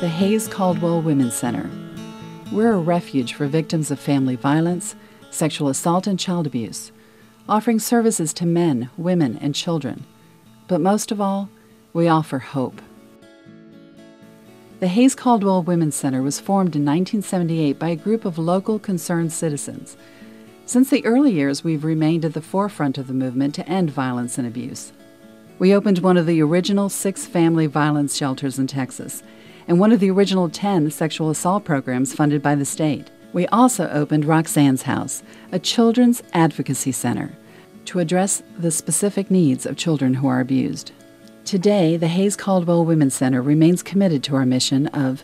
the Hays-Caldwell Women's Center. We're a refuge for victims of family violence, sexual assault, and child abuse, offering services to men, women, and children. But most of all, we offer hope. The Hays-Caldwell Women's Center was formed in 1978 by a group of local concerned citizens. Since the early years, we've remained at the forefront of the movement to end violence and abuse. We opened one of the original 6 family violence shelters in Texas, and one of the original 10 sexual assault programs funded by the state. We also opened Roxanne's House, a children's advocacy center, to address the specific needs of children who are abused. Today, the Hays-Caldwell Women's Center remains committed to our mission of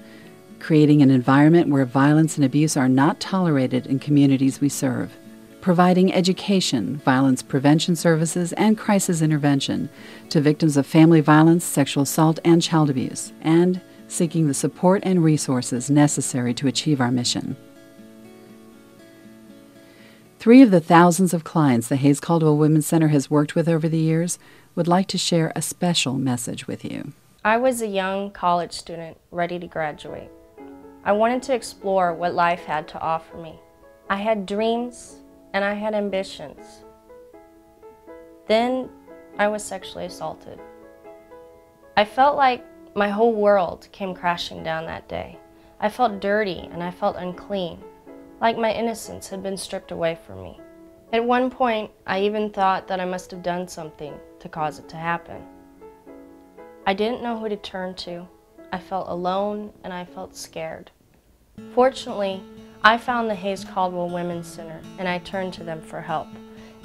creating an environment where violence and abuse are not tolerated in communities we serve, providing education, violence prevention services, and crisis intervention to victims of family violence, sexual assault, and child abuse, and seeking the support and resources necessary to achieve our mission. 3 of the thousands of clients the Hays-Caldwell Women's Center has worked with over the years would like to share a special message with you. I was a young college student ready to graduate. I wanted to explore what life had to offer me. I had dreams and I had ambitions. Then I was sexually assaulted. I felt like my whole world came crashing down that day. I felt dirty and I felt unclean, like my innocence had been stripped away from me. At one point, I even thought that I must have done something to cause it to happen. I didn't know who to turn to. I felt alone and I felt scared. Fortunately, I found the Hays-Caldwell Women's Center and I turned to them for help.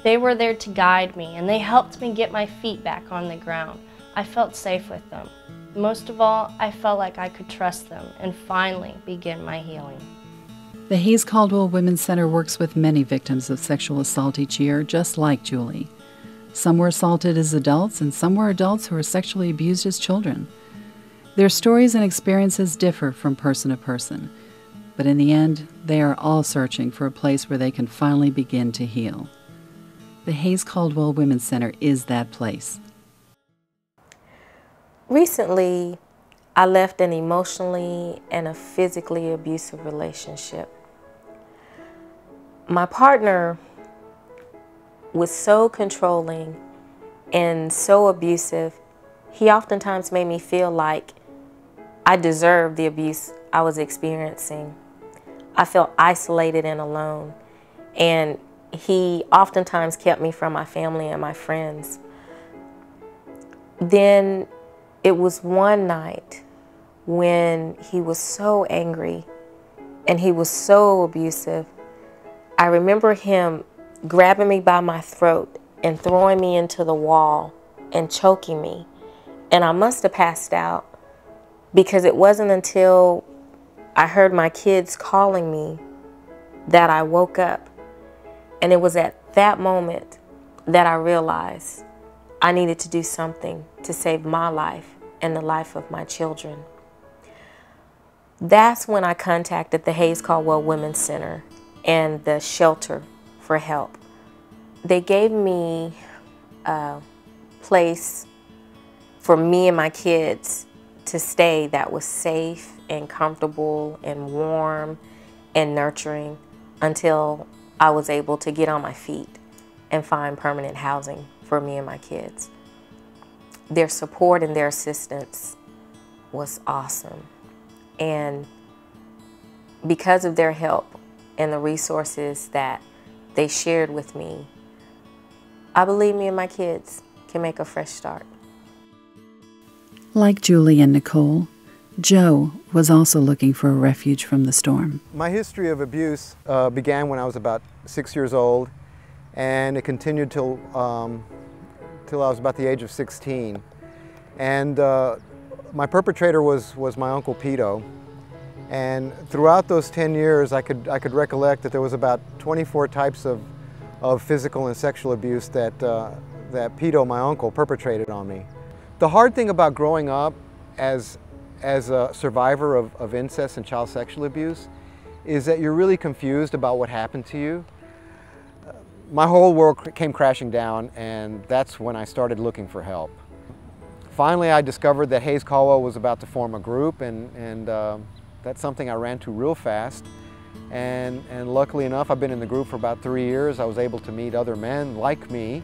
They were there to guide me and they helped me get my feet back on the ground. I felt safe with them. Most of all, I felt like I could trust them and finally begin my healing. The Hays-Caldwell Women's Center works with many victims of sexual assault each year, just like Julie. Some were assaulted as adults, and some were adults who were sexually abused as children. Their stories and experiences differ from person to person, but in the end, they are all searching for a place where they can finally begin to heal. The Hays-Caldwell Women's Center is that place. Recently, I left an emotionally and a physically abusive relationship. My partner was so controlling and so abusive, he oftentimes made me feel like I deserved the abuse I was experiencing. I felt isolated and alone, and he oftentimes kept me from my family and my friends. Then it was one night when he was so angry and he was so abusive. I remember him grabbing me by my throat and throwing me into the wall and choking me. And I must have passed out because it wasn't until I heard my kids calling me that I woke up. And it was at that moment that I realized I needed to do something to save my life and the life of my children. That's when I contacted the Hays-Caldwell Women's Center and the shelter for help. They gave me a place for me and my kids to stay that was safe and comfortable and warm and nurturing until I was able to get on my feet and find permanent housing for me and my kids. Their support and their assistance was awesome. And because of their help and the resources that they shared with me, I believe me and my kids can make a fresh start. Like Julie and Nicole, Joe was also looking for a refuge from the storm. My history of abuse began when I was about 6 years old, and it continued till I was about the age of 16. And my perpetrator was my Uncle Pito. And throughout those 10 years, I could recollect that there was about 24 types of physical and sexual abuse that Pito, my uncle, perpetrated on me. The hard thing about growing up as a survivor of incest and child sexual abuse is that you're really confused about what happened to you. My whole world came crashing down, and that's when I started looking for help. Finally, I discovered that Hays-Caldwell was about to form a group, and that's something I ran to real fast. And luckily enough, I've been in the group for about 3 years. I was able to meet other men like me,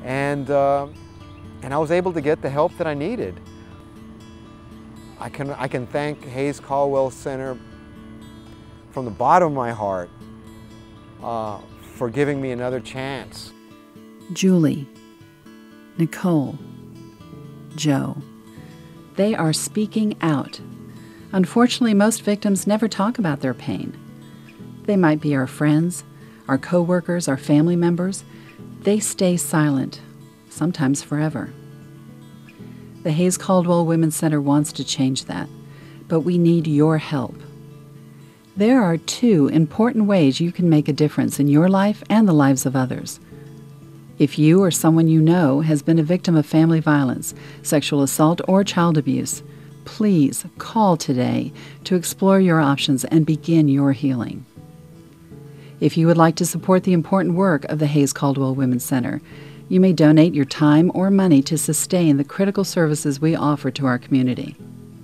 and I was able to get the help that I needed. I can thank Hays-Caldwell Center from the bottom of my heart for giving me another chance. Julie, Nicole, Joe. They are speaking out. Unfortunately, most victims never talk about their pain. They might be our friends, our co-workers, our family members. They stay silent, sometimes forever. The Hays-Caldwell Women's Center wants to change that, but we need your help. There are 2 important ways you can make a difference in your life and the lives of others. If you or someone you know has been a victim of family violence, sexual assault, or child abuse, please call today to explore your options and begin your healing. If you would like to support the important work of the Hays-Caldwell Women's Center, you may donate your time or money to sustain the critical services we offer to our community.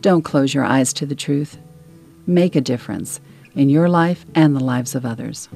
Don't close your eyes to the truth. Make a difference in your life and the lives of others.